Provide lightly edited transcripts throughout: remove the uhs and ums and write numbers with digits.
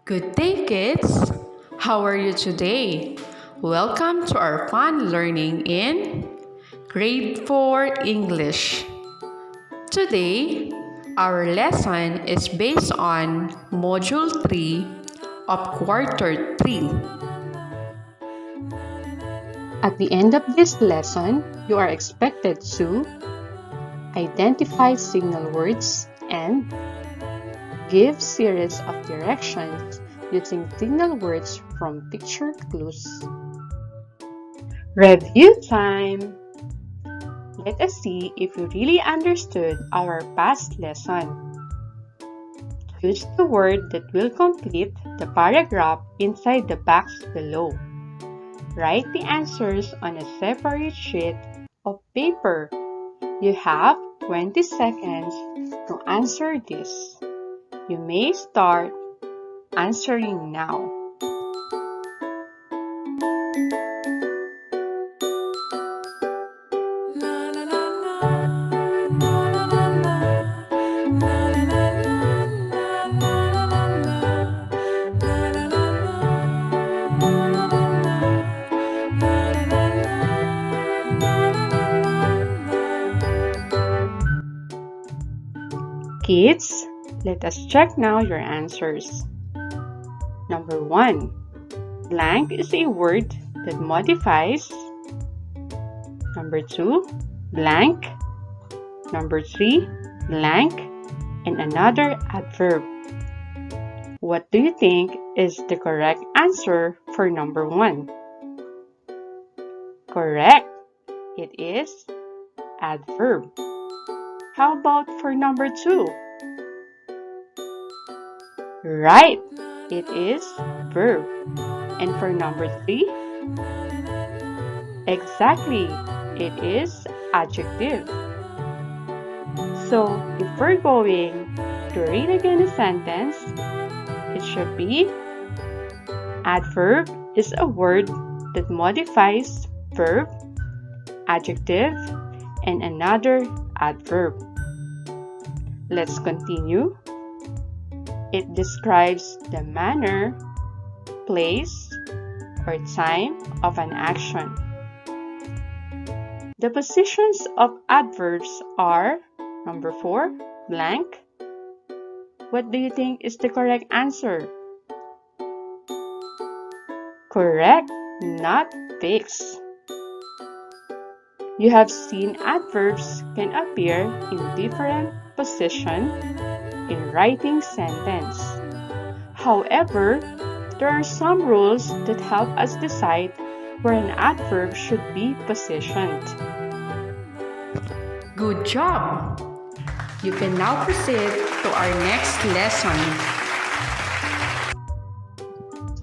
Good day, kids! How are you today? Welcome to our fun learning in Grade 4 English. Today, our lesson is based on Module 3 of Quarter 3. At the end of this lesson, you are expected to identify signal words and give series of directions using signal words from picture clues. Review time! Let us see if you really understood our past lesson. Choose the word that will complete the paragraph inside the box below. Write the answers on a separate sheet of paper. You have 20 seconds to answer this. You may start answering now. Kids, let us check now your answers. Number 1. Blank is a word that modifies. Number 2. Blank. Number 3. Blank. And another adverb. What do you think is the correct answer for number 1? Correct. It is adverb. How about for number 2? Right. It is verb. And for number 3? Exactly. It is adjective. So, if we're going to read again a sentence, it should be adverb is a word that modifies verb, adjective, and another adverb. Let's continue. It describes the manner, place, or time of an action. The positions of adverbs are number 4, blank. What do you think is the correct answer? Correct, not fixed. You have seen adverbs can appear in different positions in writing sentence. However, there are some rules that help us decide where an adverb should be positioned. Good job! You can now proceed to our next lesson.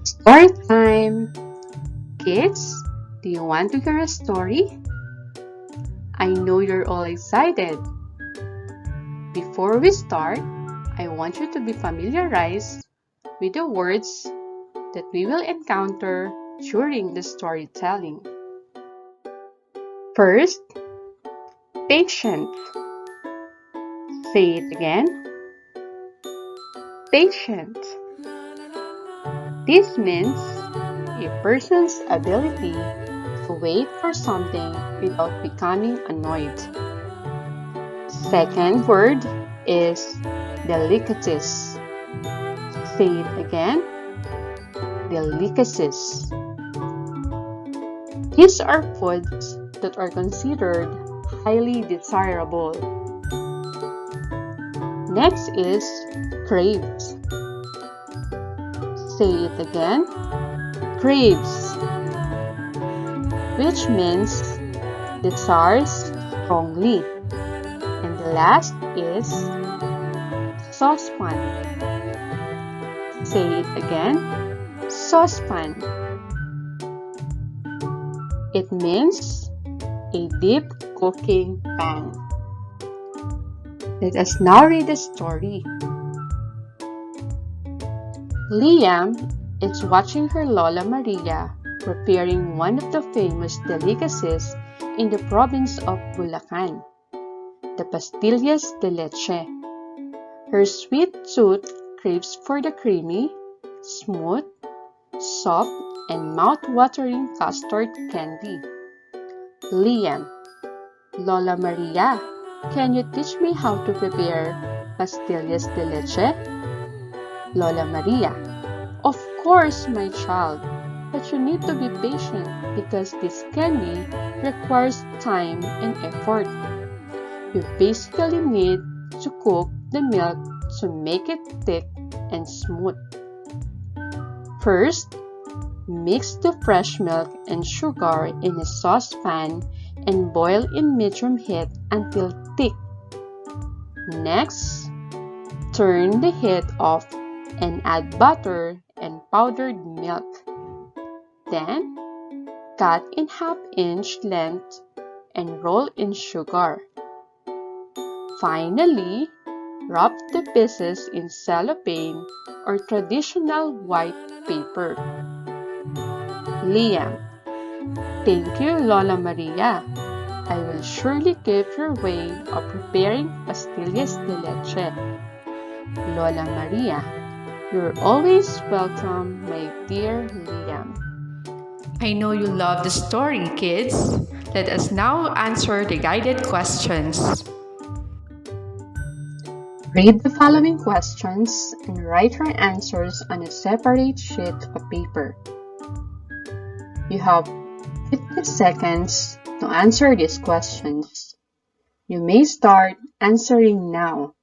Story time! Kids, do you want to hear a story? I know you're all excited. Before we start, I want you to be familiarized with the words that we will encounter during the storytelling. First, patient. Say it again. Patient. This means a person's ability to wait for something without becoming annoyed. Second word is delicacies. Say it again. Delicacies. These are foods that are considered highly desirable. Next is craves. Say it again. Craves. Which means desires strongly. And the last is saucepan. Say it again. Saucepan. It means a deep cooking pan. Let us now read the story. Liam is watching her Lola Maria preparing one of the famous delicacies in the province of Bulacan, the pastillas de leche. Her sweet tooth craves for the creamy, smooth, soft, and mouth-watering custard candy. Liam, Lola Maria, can you teach me how to prepare pastillas de leche? Lola Maria, of course, my child, but you need to be patient because this candy requires time and effort. You basically need to cook the milk to make it thick and smooth. First, mix the fresh milk and sugar in a saucepan and boil in medium heat until thick. Next, turn the heat off and add butter and powdered milk. Then, cut in half-inch length and roll in sugar. Finally, wrap the pieces in cellophane or traditional white paper. Liam, thank you, Lola Maria. I will surely keep your way of preparing pastillas de leche. Lola Maria, you're always welcome, my dear Liam. I know you love the story, kids. Let us now answer the guided questions. Read the following questions and write your answers on a separate sheet of paper. You have 50 seconds to answer these questions. You may start answering now.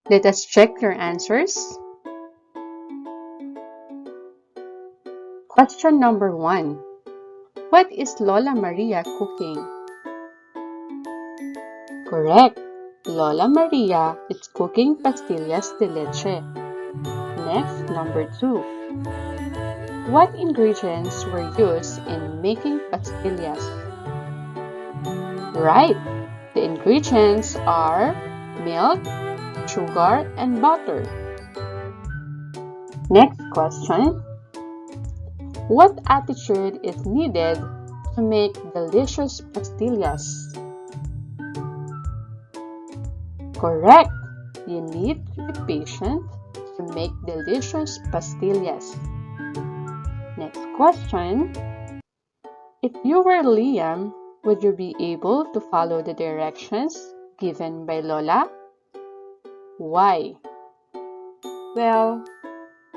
Let us check your answers. Question number 1. What is Lola Maria cooking? Correct. Lola Maria is cooking pastillas de leche. Next, number 2. What ingredients were used in making pastillas? Right. The ingredients are milk, sugar, and butter. Next question. What attitude is needed to make delicious pastillas? Correct. You need to be patient to make delicious pastillas. Next question. If you were Liam, would you be able to follow the directions given by Lola? Why? Well,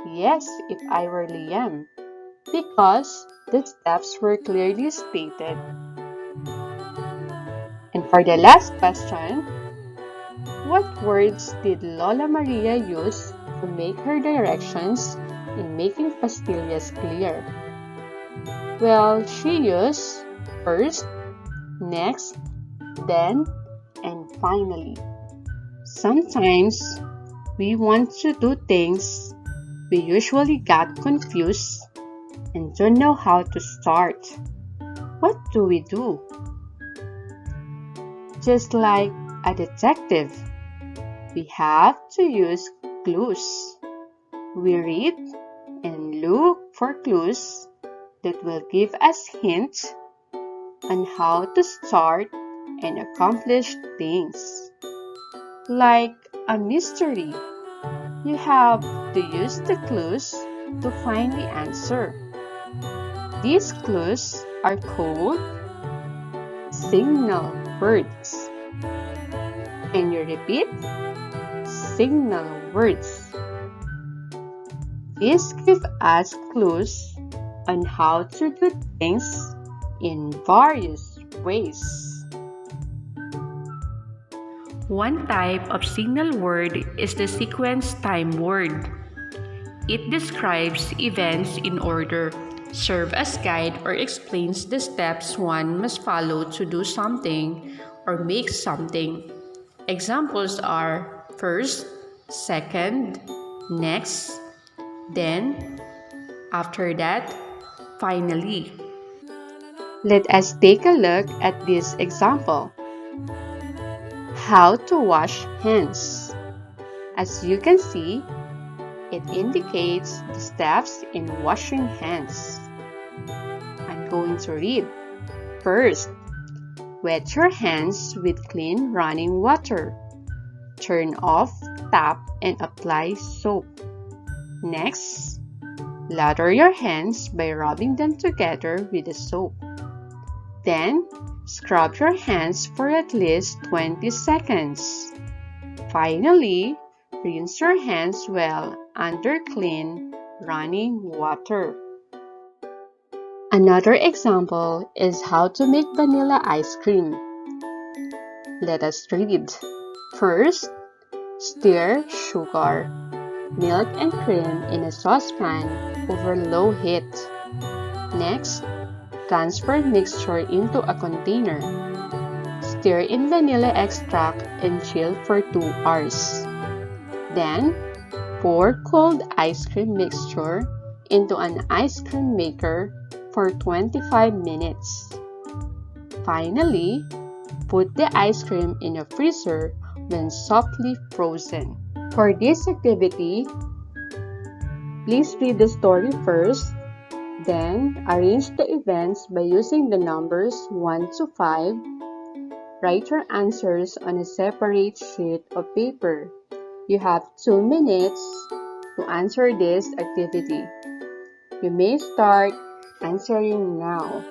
yes, if I were Liam, because the steps were clearly stated. And for the last question, what words did Lola Maria use to make her directions in making pastillas clear? Well, she used first, next, then, and finally. Sometimes we want to do things, we usually get confused and don't know how to start. What do we do? Just like a detective, we have to use clues. We read and look for clues that will give us hints on how to start and accomplish things. Like a mystery, you have to use the clues to find the answer. These clues are called signal words. Can you repeat? Signal words. These give us clues on how to do things in various ways. One type of signal word is the sequence time word. It describes events in order, serves as guide, or explains the steps one must follow to do something or make something. Examples are first, second, next, then, after that, finally. Let us take a look at this example. How to wash hands. As you can see, it indicates the steps in washing hands. I'm going to read. First, wet your hands with clean running water. Turn off tap and apply soap. Next, lather your hands by rubbing them together with the soap. Then, scrub your hands for at least 20 seconds. Finally, rinse your hands well under clean, running water. Another example is how to make vanilla ice cream. Let us read. First, stir sugar, milk and cream in a saucepan over low heat. Next, transfer mixture into a container. Stir in vanilla extract and chill for 2 hours. Then, pour cold ice cream mixture into an ice cream maker for 25 minutes. Finally, put the ice cream in a freezer when softly frozen. For this activity, please read the story first, then arrange the events by using the numbers 1 to 5. Write your answers on a separate sheet of paper. You have 2 minutes to answer this activity. You may start answering now.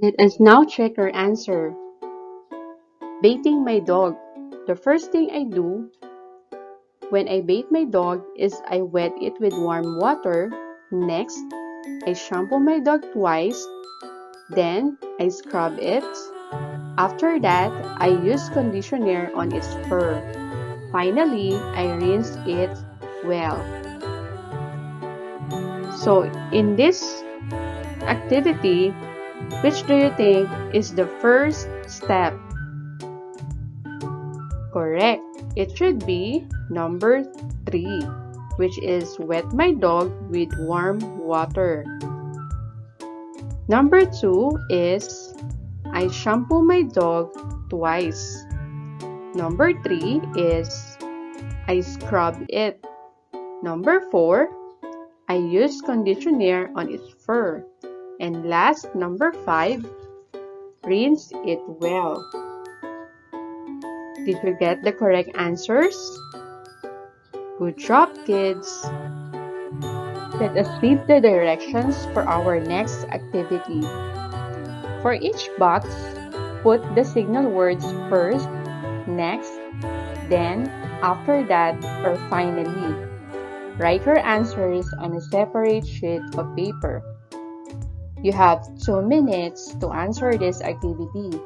Let us now check our answer. Bathing my dog. The first thing I do when I bathe my dog is I wet it with warm water. Next, I shampoo my dog twice. Then, I scrub it. After that, I use conditioner on its fur. Finally, I rinse it well. So, in this activity, which do you think is the first step? Correct. It should be number 3, which is wet my dog with warm water. Number 2 is I shampoo my dog twice. Number 3 is I scrub it. Number 4, I use conditioner on its fur. And last, number 5, rinse it well. Did you get the correct answers? Good job, kids! Let us read the directions for our next activity. For each box, put the signal words first, next, then, after that, or finally. Write your answers on a separate sheet of paper. You have 2 minutes to answer this activity.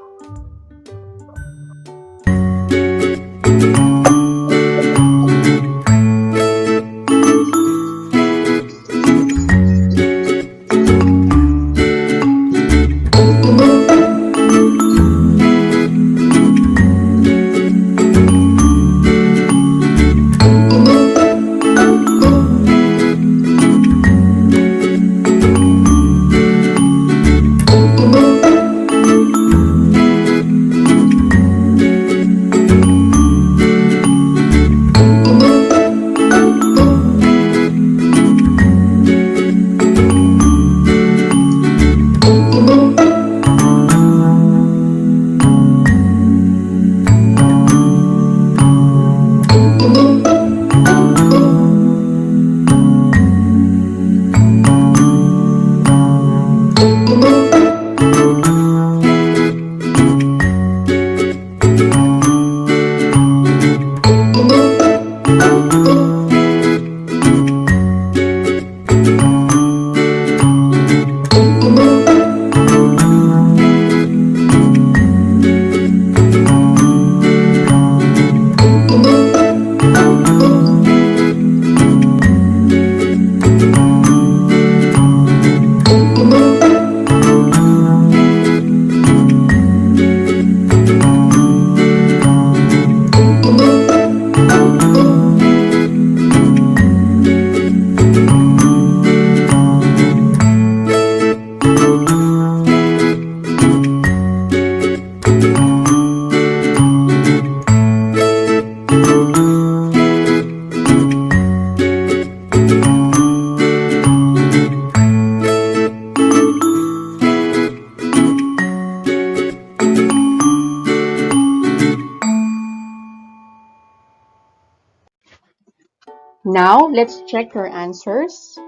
Now, let's check your answers.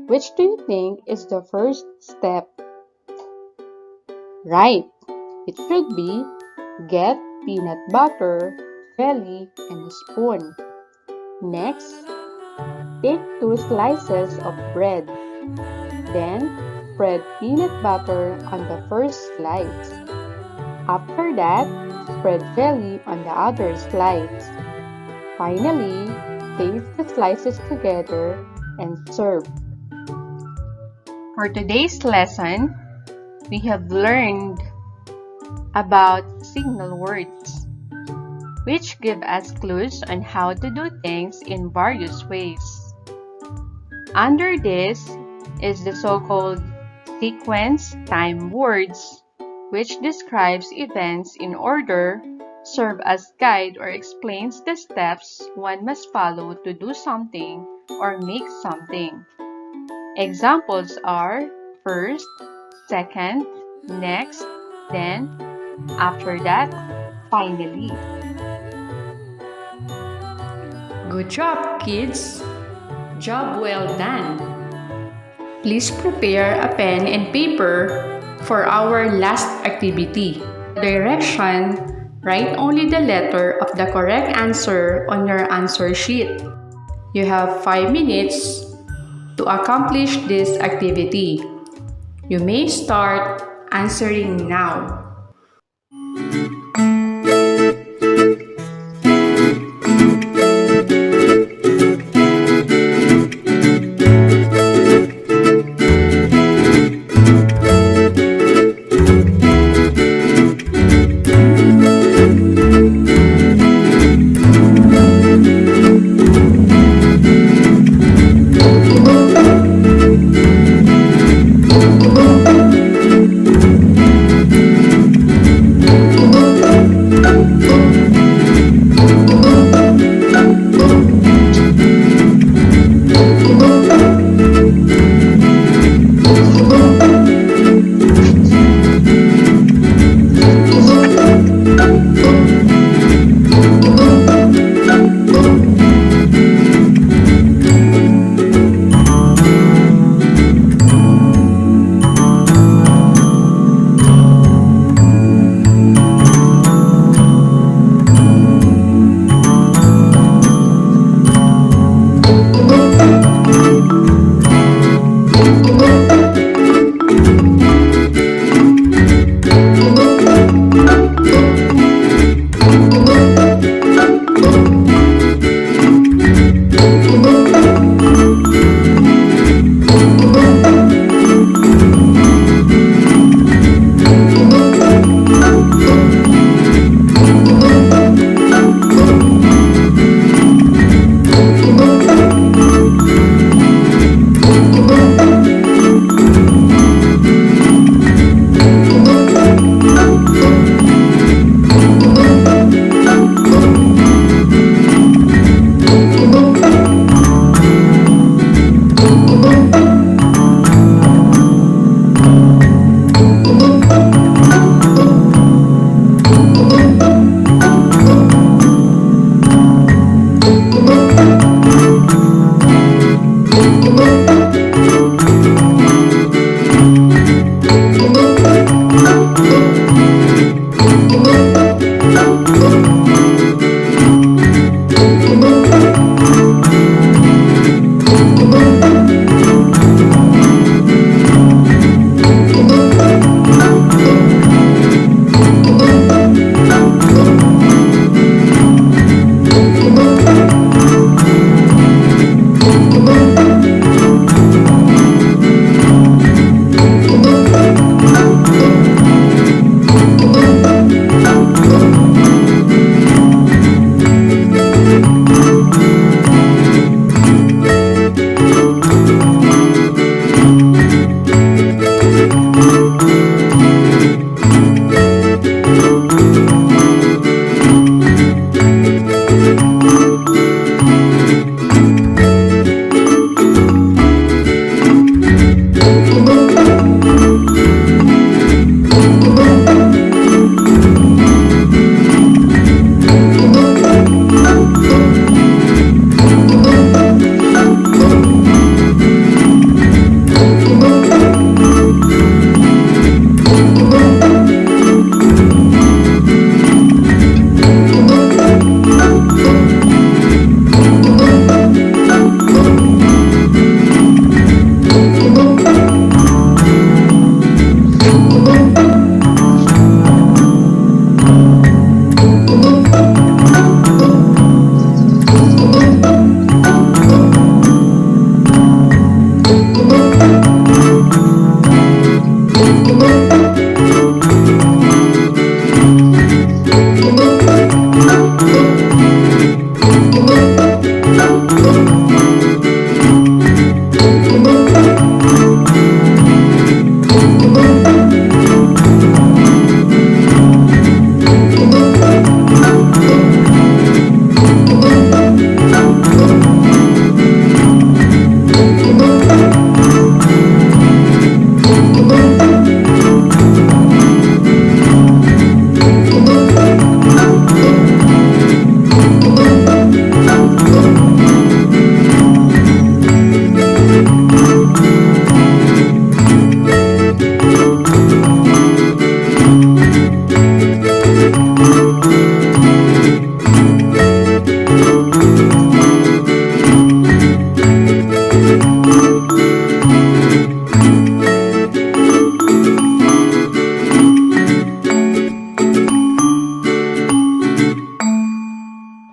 Which do you think is the first step? Right, it should be get peanut butter, jelly, and a spoon. Next, take 2 slices of bread. Then, spread peanut butter on the first slice. After that, spread jelly on the other slice. Finally, place the slices together and serve. For today's lesson, we have learned about signal words, which give us clues on how to do things in various ways. Under this is the so-called sequence time words, which describes events in order, serve as guide or explains the steps one must follow to do something or make something. Examples are first, second, next, then, after that, finally. Good job, kids! Job well done! Please prepare a pen and paper for our last activity. Direction: write only the letter of the correct answer on your answer sheet. You have 5 minutes to accomplish this activity. You may start answering now.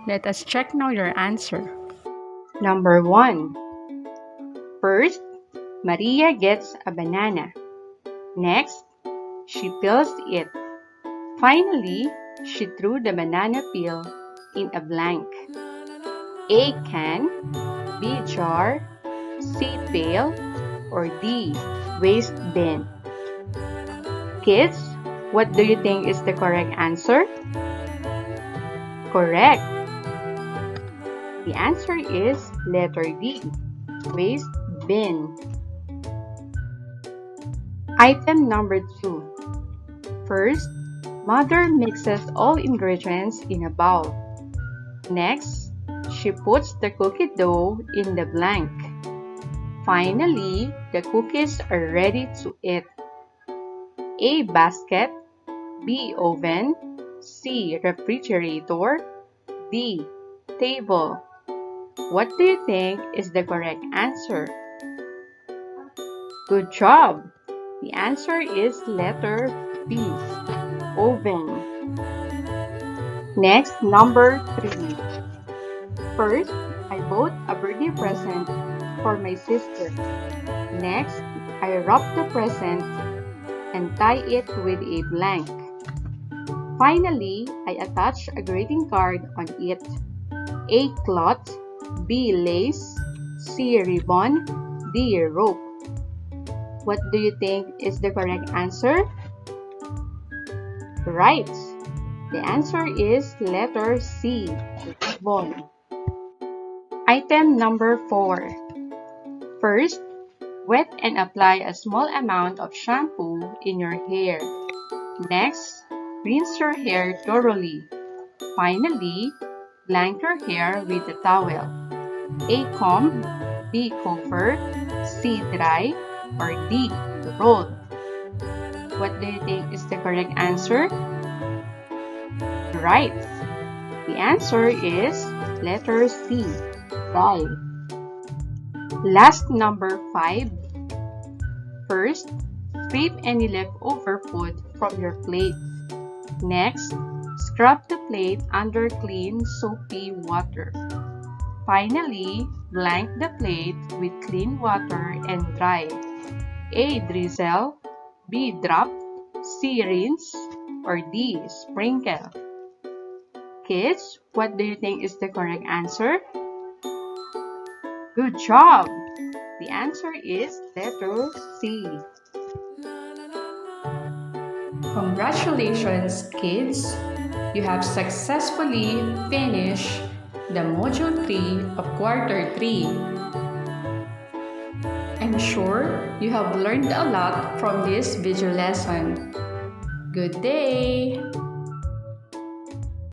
Let us check now your answer. Number 1. First, Maria gets a banana. Next, she peels it. Finally, she threw the banana peel in a blank. A can, B jar, C pail, or D waste bin. Kids, what do you think is the correct answer? Correct. The answer is letter D, waste bin. Item number 2. First, mother mixes all ingredients in a bowl. Next, she puts the cookie dough in the blank. Finally, the cookies are ready to eat. A basket, B oven, C refrigerator, D table. What do you think is the correct answer? Good job! The answer is letter B, oven. Next, number 3. First, I bought a birthday present for my sister. Next, I wrap the present and tie it with a blank. Finally, I attach a greeting card on it. A cloth, B lace, C ribbon, D rope. What do you think is the correct answer? Right. The answer is letter C, ribbon. Item number 4. First, wet and apply a small amount of shampoo in your hair. Next, rinse your hair thoroughly. Finally, blank your hair with a towel. A comb, B cover, C dry, or D roll. What do you think is the correct answer? Right. The answer is letter C, dry. Last, number 5. First, scrape any leftover food from your plate. Next, scrub the plate under clean soapy water. Finally, blank the plate with clean water and dry. A drizzle, B drop, C rinse, or D sprinkle. Kids, what do you think is the correct answer? Good job! The answer is letter C. Congratulations, kids! You have successfully finished the Module 3 of Quarter 3. And I'm sure you have learned a lot from this video lesson. Good day!